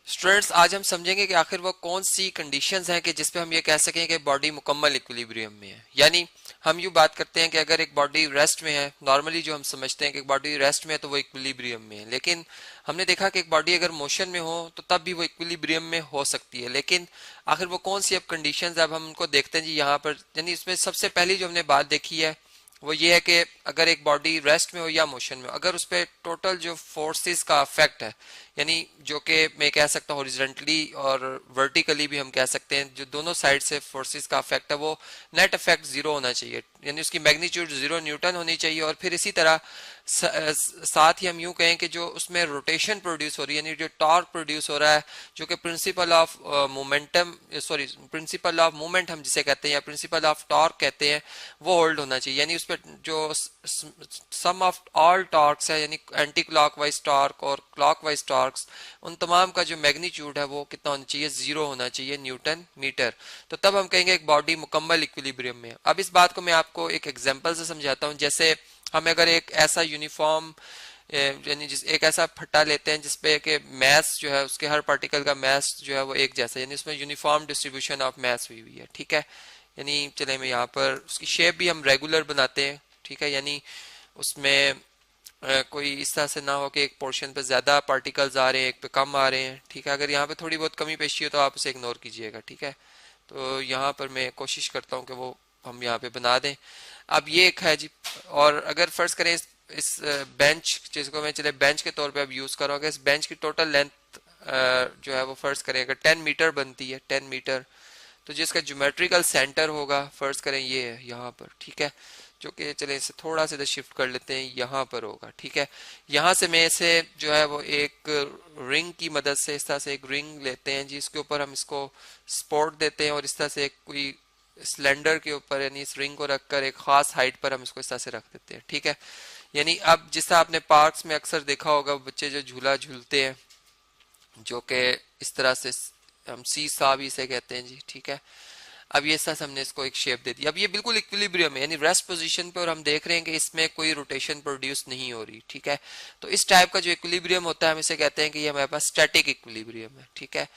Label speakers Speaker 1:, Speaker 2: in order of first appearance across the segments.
Speaker 1: Students, आज हम समझेंगे कि आखिर वो कौन सी कंडीशंस हैं कि जिसपे हम ये कह सकें कि बॉडी मुकम्मल इक्विलिब्रियम में है। यानी हम यूँ बात करते हैं कि अगर एक बॉडी रेस्ट में है, नॉर्मली जो हम समझते हैं कि एक बॉडी रेस्ट में है तो वो इक्विलिब्रियम में है, लेकिन हमने देखा कि एक बॉडी अगर मोशन में हो तो तब भी वो इक्विलिब्रियम में हो सकती है। लेकिन आखिर वो कौन सी अब कंडीशंस, अब हम उनको देखते हैं जी यहाँ पर। यानी इसमें सबसे पहली जो हमने बात देखी है वो ये है कि अगर एक बॉडी रेस्ट में हो या मोशन में हो, अगर उस पर टोटल जो फोर्सेस का इफेक्ट है, यानी जो कि मैं कह सकता हूँ हॉरिजॉन्टली और वर्टिकली भी हम कह सकते हैं, जो दोनों साइड से फोर्सेस का इफेक्ट है वो नेट इफेक्ट जीरो होना चाहिए, यानी उसकी मैग्नीट्यूड 0 न्यूटन होनी चाहिए। और फिर इसी तरह साथ ही हम यूं कहें कि जो उसमें रोटेशन प्रोड्यूस हो रही है, यानी जो टॉर्क प्रोड्यूस हो रहा है, जो कि principle of momentum, sorry principle of movement हम जिसे कहते हैं या प्रिंसिपल ऑफ टॉर्क कहते हैं, वो होल्ड होना चाहिए। यानी उस पर जो सम ऑफ ऑल टॉर्क्स है, यानी एंटी क्लॉकवाइज टॉर्क और क्लॉकवाइज टॉर्क्स, उन तमाम का जो मैग्नीट्यूड है वो कितना होना चाहिए, 0 होना चाहिए न्यूटन मीटर। तो तब हम कहेंगे एक बॉडी मुकम्मल इक्विलिब्रियम में है। अब इस बात को मैं आपको एक एग्जांपल से समझाता हूँ। जैसे हम अगर एक ऐसा यूनिफॉर्म, यानी जिस एक ऐसा फट्टा लेते हैं जिसपे कि मैस जो है, उसके हर पार्टिकल का मैस जो है वो एक जैसा, यानी उसमें यूनिफॉर्म डिस्ट्रीब्यूशन ऑफ मैस हुई हुई है, ठीक है। यानी चले मैं यहाँ पर उसकी शेप भी हम रेगुलर बनाते हैं, ठीक है। यानी उसमें कोई इस तरह से ना हो कि एक पोर्शन पे ज्यादा पार्टिकल्स आ रहे हैं, एक पे कम आ रहे हैं, ठीक है। अगर यहाँ पे थोड़ी बहुत कमी पेशी हो तो आप उसे इग्नोर कीजिएगा, ठीक है। तो यहाँ पर मैं कोशिश करता हूँ कि वो हम यहाँ पे बना दें। अब ये एक है जी। और अगर फर्ज करें इस बेंच, जिसको मैं चले बेंच के तौर पे अब यूज कर रहा हूँ, अगर इस बेंच की टोटल लेंथ जो है वो फर्ज करें अगर 10 मीटर बनती है, 10 मीटर, तो जिसका ज्योमेट्रिकल सेंटर होगा फर्ज करें ये है यहाँ पर, ठीक है। जो कि चले इसे थोड़ा सा इधर शिफ्ट कर लेते हैं, यहाँ पर होगा, ठीक है। यहाँ से मैं इसे जो है वो एक रिंग की मदद से, इस तरह से एक रिंग लेते हैं जिसके ऊपर हम इसको सपोर्ट देते हैं, और इस तरह से एक कोई सिलेंडर के ऊपर, यानी इस रिंग को रखकर एक खास हाइट पर हम इसको इस तरह से रख देते हैं, ठीक है। यानी अब जिस तरह आपने पार्क्स में अक्सर देखा होगा बच्चे जो झूला झूलते हैं, जो कि इस तरह से हम सी सा भी इसे कहते हैं जी, ठीक है। अब ये साथ हमने इसको एक शेप दे दी। अब ये बिल्कुल इक्विलिब्रियम है, यानी रेस्ट पोजीशन पे, और हम देख रहे हैं कि इसमें कोई रोटेशन प्रोड्यूस नहीं हो रही, ठीक है। तो इस टाइप का जो इक्विलिब्रियम होता है हम इसे कहते हैं कि ये हमारे पास स्टैटिक इक्विलिब्रियम है, ठीक है।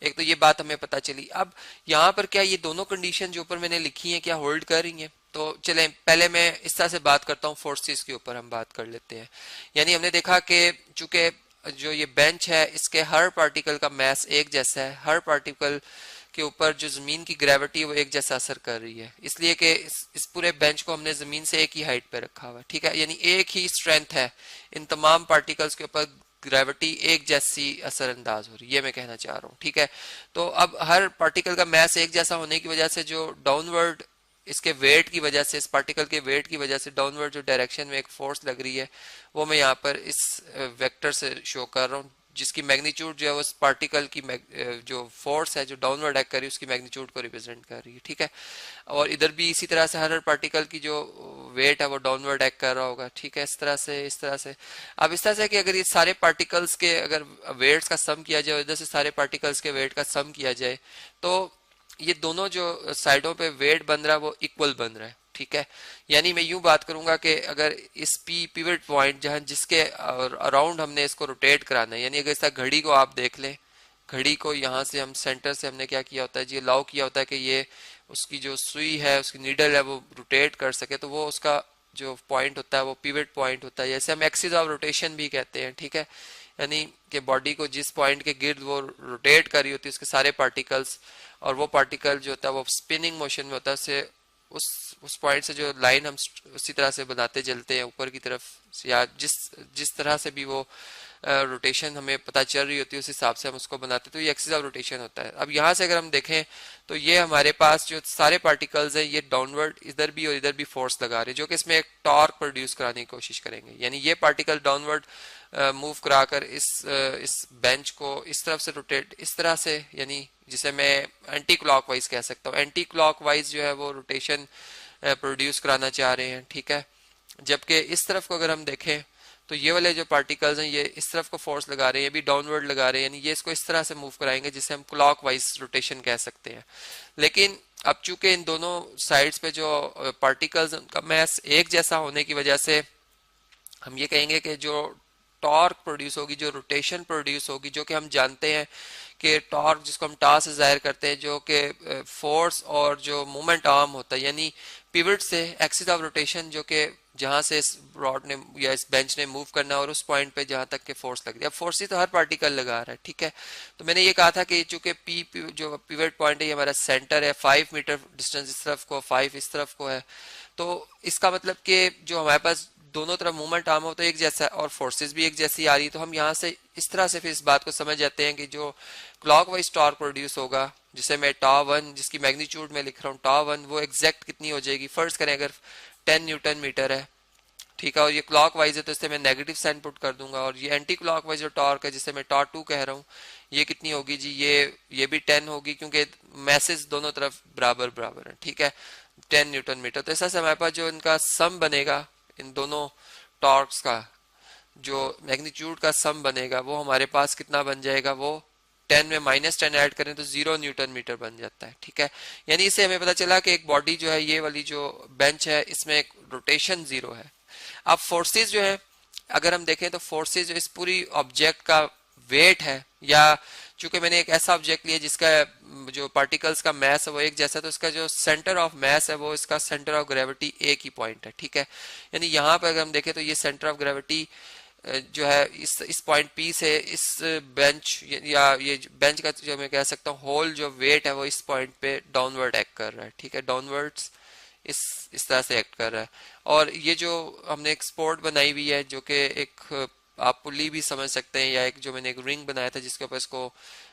Speaker 1: एक तो ये बात हमें पता चली। अब यहाँ पर क्या ये दोनों कंडीशन जो ऊपर मैंने लिखी है क्या होल्ड कर रही हैं? तो चले पहले मैं इस तरह से बात करता हूँ, फोर्सेस के ऊपर हम बात कर लेते हैं। यानी हमने देखा कि चूंकि जो ये बेंच है इसके हर पार्टिकल का मैस एक जैसा है, हर पार्टिकल के ऊपर जो जमीन की ग्रेविटी है वो एक जैसा असर कर रही है, इसलिए कि इस पूरे बेंच को हमने जमीन से एक ही हाइट पे रखा हुआ है, ठीक है। यानी एक ही स्ट्रेंथ है, इन तमाम पार्टिकल्स के ऊपर ग्रेविटी एक जैसी असरअंदाज हो रही है, ये मैं कहना चाह रहा हूँ, ठीक है। तो अब हर पार्टिकल का मैस एक जैसा होने की वजह से जो डाउनवर्ड इसके वेट की वजह से, इस पार्टिकल के वेट की वजह से डाउनवर्ड जो डायरेक्शन में एक फोर्स लग रही है वो मैं यहाँ पर इस वेक्टर से शो कर रहा हूँ, जिसकी मैग्नीट्यूड जो है उस पार्टिकल की जो फोर्स है जो डाउनवर्ड एक्ट कर रही है उसकी मैग्नीट्यूड को रिप्रेजेंट कर रही है, ठीक है। और इधर भी इसी तरह से हर पार्टिकल की जो वेट है वो डाउनवर्ड एक्ट कर रहा होगा, ठीक है। इस तरह से, इस तरह से। अब इस तरह से कि अगर ये सारे पार्टिकल्स के अगर वेट्स का सम किया जाए, इधर से सारे पार्टिकल्स के वेट का सम किया जाए, तो ये दोनों जो साइडों पे वेट बन रहा है वो इक्वल बन रहा है, ठीक है। यानी मैं यूं बात करूंगा कि अगर इस पिवट पॉइंट जहां जिसके अराउंड हमने इसको रोटेट कराना है, यानी अगर इस घड़ी को आप देख लें, घड़ी को यहाँ से हम सेंटर से हमने क्या किया होता है जी, अलाउ किया होता है कि ये उसकी जो सुई है, उसकी नीडल है, वो रोटेट कर सके, तो वो उसका जो पॉइंट होता है वो पिवट पॉइंट होता है, जैसे हम एक्सिस ऑफ रोटेशन भी कहते हैं, ठीक है। यानी कि बॉडी को जिस पॉइंट के गिर्द वो रोटेट कर रही होती है उसके सारे पार्टिकल्स, और वो पार्टिकल जो होता है वो स्पिनिंग मोशन में होता है, उससे उस पॉइंट से जो लाइन हम उसी तरह से बनाते चलते हैं ऊपर की तरफ, या जिस जिस तरह से भी वो रोटेशन हमें पता चल रही होती है उस हिसाब से हम उसको बनाते हैं, तो ये एक्सिस ऑफ रोटेशन होता है। अब यहाँ से अगर हम देखें तो ये हमारे पास जो सारे पार्टिकल्स हैं ये डाउनवर्ड इधर भी और इधर भी फोर्स लगा रहे हैं, जो कि इसमें एक टॉर्क प्रोड्यूस कराने की कोशिश करेंगे। यानी ये पार्टिकल डाउनवर्ड मूव कराकर इस बेंच को इस तरफ से रोटेट इस तरह से, यानी जिसे मैं एंटी क्लॉकवाइज कह सकता हूँ, एंटी क्लॉकवाइज जो है वो रोटेशन प्रोड्यूस कराना चाह रहे हैं, ठीक है। जबकि इस तरफ को अगर हम देखें तो ये वाले जो पार्टिकल्स हैं ये इस तरफ को फोर्स लगा रहे हैं, ये भी डाउनवर्ड लगा रहे हैं, यानी ये इसको इस तरह से मूव कराएंगे जिसे हम क्लॉकवाइज रोटेशन कह सकते हैं। लेकिन अब चूंकि इन दोनों साइड्स पे जो पार्टिकल्स उनका मैस एक जैसा होने की वजह से हम ये कहेंगे कि जो टॉर्क प्रोड्यूस होगी, जो रोटेशन प्रोड्यूस होगी, जो कि हम जानते हैं कि टॉर्क जिसको हम टा से जाहिर करते हैं, जो कि फोर्स और जो मोमेंट आर्म होता है, यानी पिवट से एक्सिस ऑफ रोटेशन, जो कि जहां से इस रॉड ने या इस बेंच ने मूव करना है और उस पॉइंट पे जहां तक के फोर्स लग रही है। अब फोर्स ही तो हर पार्टिकल लगा रहा है, ठीक है। तो मैंने ये कहा था कि चूंकि पी जो पिवट पॉइंट है ये हमारा सेंटर है, 5 मीटर डिस्टेंस इस तरफ को, 5 इस तरफ को है, तो इसका मतलब कि जो हमारे पास दोनों तरफ मूवमेंट आर्म हो तो एक जैसा है और फोर्सेस भी एक जैसी आ रही है। तो हम यहाँ से इस तरह से फिर इस बात को समझ जाते हैं कि जो क्लॉकवाइज टॉर्क प्रोड्यूस होगा, जिसे मैं टा वन, जिसकी मैग्नीट्यूड में लिख रहा हूँ टा वन, वो एग्जैक्ट कितनी हो जाएगी। फर्ज करें अगर 10 न्यूटन मीटर है, ठीक है, और ये क्लॉकवाइज है तो इससे मैं नेगेटिव साइन पुट कर दूंगा, और ये एंटी क्लॉकवाइज जो टॉर्क है जिसे मैं टा टू कह रहा हूँ, ये कितनी होगी जी, ये भी 10 होगी, क्योंकि मैसेज दोनों तरफ बराबर बराबर है, ठीक है, 10 न्यूटन मीटर। तो ऐसा से हमारे पास जो इनका सम बनेगा, इन दोनों टॉर्क्स का जो मैग्नीट्यूड का सम बनेगा, वो हमारे पास कितना बन जाएगा, वो 10 में -10 ऐड करें तो 0 न्यूटन मीटर बन जाता है, ठीक है। यानी इससे हमें पता चला कि एक बॉडी जो है, ये वाली जो बेंच है, इसमें एक रोटेशन 0 है। अब फोर्सेस जो है, अगर हम देखें तो फोर्सेस जो इस पूरी ऑब्जेक्ट का वेट है, या चूंकि मैंने एक ऐसा ऑब्जेक्ट लिया जिसका जो पार्टिकल्स का मैस है वो एक जैसा, तो इसका जो सेंटर ऑफ मैस है वो इसका सेंटर ऑफ ग्रेविटी एक ही पॉइंट है, ठीक है। यानी यहाँ पर अगर हम देखें तो ये सेंटर ऑफ ग्रेविटी जो है इस पॉइंट पी से इस बेंच, या ये बेंच का जो मैं कह सकता हूँ होल जो वेट है वो इस पॉइंट पे डाउनवर्ड एक्ट कर रहा है, ठीक है, डाउनवर्ड्स इस तरह से एक्ट कर रहा है। और ये जो हमने एक स्पोर्ट बनाई हुई है, जो कि एक आप पुली भी समझ सकते हैं, या एक जो मैंने एक रिंग बनाया था जिसके ऊपर इसको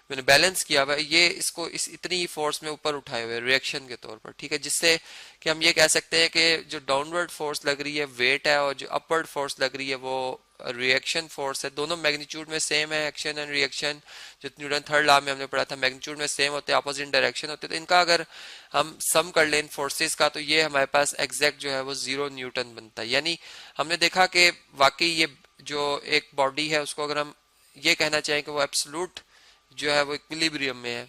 Speaker 1: मैंने बैलेंस किया हुआ है, ये इसको इस इतनी ही फोर्स में ऊपर उठाए हुए रिएक्शन के तौर पर, ठीक है, जिससे कि हम ये कह सकते हैं कि जो डाउनवर्ड फोर्स लग रही है वेट है, और जो अपवर्ड फोर्स लग रही है वो रिएक्शन फोर्स है। दोनों मैग्नीट्यूड में सेम है, एक्शन एंड रिएक्शन, जो न्यूटन थर्ड लॉ में हमने पढ़ा था, मैग्नीट्यूड में सेम होते हैं, अपोजिट डायरेक्शन होते हैं। तो इनका अगर हम सम कर लें फोर्सेस का, तो ये हमारे पास एग्जैक्ट जो है वो 0 न्यूटन बनता है। यानी हमने देखा कि वाकई ये जो एक बॉडी है उसको अगर हम ये कहना चाहें कि वो एब्सोल्यूट जो है वो इक्विलिब्रियम में है,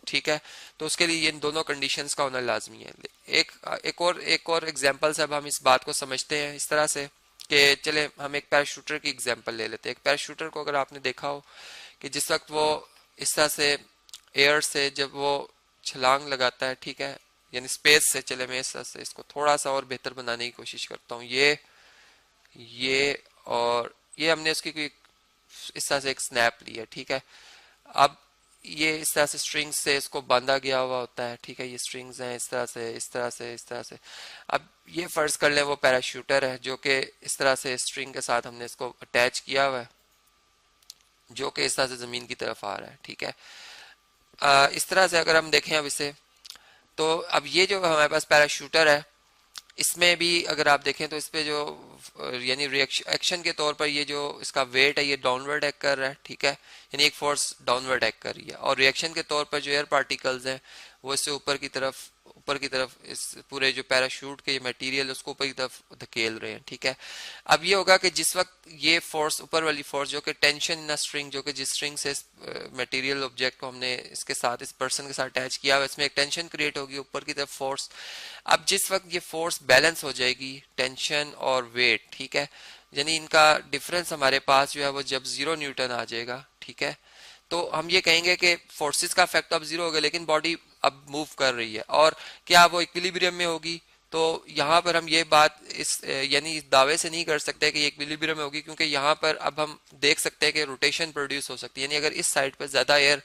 Speaker 1: ठीक है, तो उसके लिए इन दोनों कंडीशंस का होना लाजमी है। एक और एग्जांपल से अब हम इस बात को समझते हैं इस तरह से कि चले हम एक पैराशूटर की एग्जांपल ले लेते हैं। एक पैराशूटर को अगर आपने देखा हो कि जिस वक्त वो इस तरह से एयर से जब वो छलांग लगाता है, ठीक है, यानी स्पेस से, चले मैं इस तरह से इसको थोड़ा सा और बेहतर बनाने की कोशिश करता हूँ, ये और ये हमने उसकी कोई इस तरह से एक स्नैप ली है, ठीक है। अब ये इस तरह से स्ट्रिंग से इसको बांधा गया हुआ होता है, ठीक है, ये स्ट्रिंग्स हैं इस तरह से इस तरह से इस तरह से। अब ये फर्ज कर लें वो पैराशूटर है जो कि इस तरह से स्ट्रिंग के साथ हमने इसको अटैच किया हुआ है, जो कि इस तरह से जमीन की तरफ आ रहा है, ठीक है। इस तरह से अगर हम देखें अब इसे, तो अब ये जो हमारे पास पैराशूटर है, इसमें भी अगर आप देखें तो इस पे जो यानी रिएक्शन एक्शन के तौर पर ये जो इसका वेट है ये डाउनवर्ड एक्ट कर रहा है, ठीक है, यानी एक फोर्स डाउनवर्ड एक्ट कर रही है, और रिएक्शन के तौर पर जो एयर पार्टिकल्स हैं वो इससे ऊपर की तरफ इस पूरे जो पैराशूट के मटेरियल उसको ऊपर की तरफ धकेल रहे हैं, ठीक है। अब ये होगा कि जिस वक्त ये फोर्स ऊपर वाली फोर्स जो कि टेंशन इन स्ट्रिंग, जो कि जिस स्ट्रिंग से इस मटेरियल ऑब्जेक्ट को हमने इसके साथ इस पर्सन के साथ अटैच किया, इसमें एक टेंशन क्रिएट होगी ऊपर की तरफ फोर्स। अब जिस वक्त ये फोर्स बैलेंस हो जाएगी, टेंशन और वेट, ठीक है, यानी इनका डिफरेंस हमारे पास जो है वो जब 0 न्यूटन आ जाएगा, ठीक है, तो हम ये कहेंगे कि फोर्सेस का इफेक्ट अब 0 हो गया, लेकिन बॉडी अब मूव कर रही है, और क्या वो इक्विलिब्रियम में होगी। तो यहाँ पर हम ये बात इस यानी इस दावे से नहीं कर सकते कि ये इक्विलिब्रियम में होगी, क्योंकि यहाँ पर अब हम देख सकते हैं कि रोटेशन प्रोड्यूस हो सकती है, यानी अगर इस साइड पर ज्यादा एयर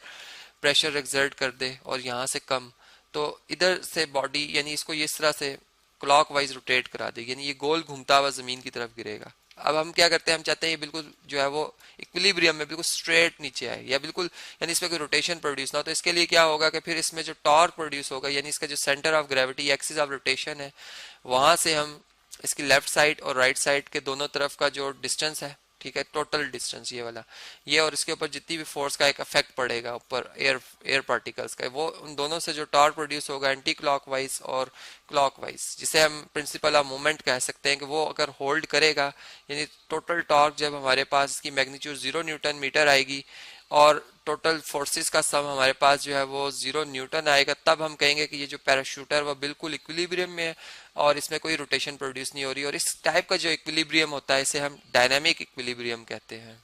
Speaker 1: प्रेशर एक्सर्ट कर दे और यहाँ से कम, तो इधर से बॉडी यानी इसको ये इस तरह से क्लॉकवाइज रोटेट करा देगी, यानी ये गोल घूमता हुआ जमीन की तरफ गिरेगा। अब हम क्या करते हैं, हम चाहते हैं ये बिल्कुल जो है वो इक्विलिब्रियम में बिल्कुल स्ट्रेट नीचे आए, या बिल्कुल यानी इसमें कोई रोटेशन प्रोड्यूस ना हो। तो इसके लिए क्या होगा कि फिर इसमें जो टॉर्क प्रोड्यूस होगा, यानी इसका जो centre of gravity axis of rotation है, वहां से हम इसकी लेफ्ट साइड और राइट साइड के दोनों तरफ का जो डिस्टेंस है, ठीक है, टोटल डिस्टेंस ये वाला, ये और इसके ऊपर जितनी भी फोर्स का एक इफेक्ट पड़ेगा ऊपर एयर पार्टिकल्स का, वो उन दोनों से जो टॉर्क प्रोड्यूस होगा एंटी क्लॉकवाइज और क्लॉकवाइज, जिसे हम प्रिंसिपल ऑफ मोमेंट कह सकते हैं, कि वो अगर होल्ड करेगा, यानी टोटल टॉर्क जब हमारे पास इसकी मैग्नीट्यूड 0 न्यूटन मीटर आएगी और टोटल फोर्सेस का सम हमारे पास जो है वो 0 न्यूटन आएगा, तब हम कहेंगे कि ये जो पैराशूट है वो बिल्कुल इक्विलिब्रियम में है और इसमें कोई रोटेशन प्रोड्यूस नहीं हो रही। और इस टाइप का जो इक्विलिब्रियम होता है इसे हम डायनामिक इक्विलिब्रियम कहते हैं।